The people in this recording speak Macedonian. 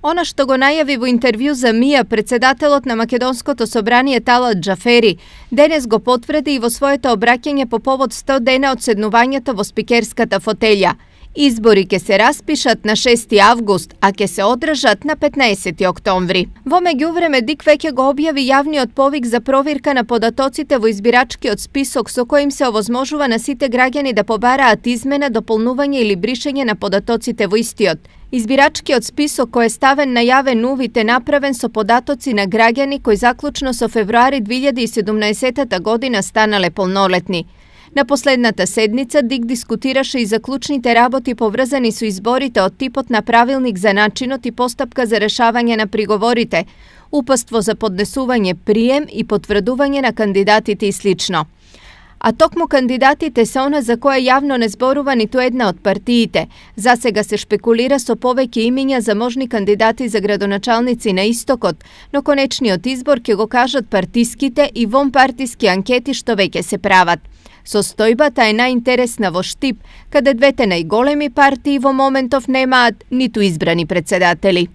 Она што го најави во интервју за МИА председателот на македонското собрание Талат Џафери, денес го потврди и во своето обраќање по повод 100 дена од седнувањето во спикерската фотелја. Избори ќе се распишат на 6 август, а ќе се одржат на 15 октомври. Во меѓувреме, ДИК веќе го објави јавниот повик за проверка на податоците во избирачкиот список со коим се овозможува на сите граѓани да побараат измена, дополнување или бришење на податоците во истиот. Избирачкиот список кој е ставен на јавен увид е направен со податоци на граѓани кои заклучно со февруари 2017 година станале полнолетни. На последната седница ДИК дискутираше и за клучните работи поврзани со изборите од типот на правилник за начинот и постапка за решавање на приговорите, упатство за поднесување прием и потврдување на кандидатите и слично. А токму кандидатите се она за која јавно не зборува ниту една од партиите. Засега се шпекулира со повеќе имиња за можни кандидати за градоначалници на истокот, но конечниот избор ќе го кажат партиските и вонпартиски анкети што веќе се прават. Состојбата е најинтересна во Штип, каде двете најголеми партии во моментов немаат ниту избрани председатели.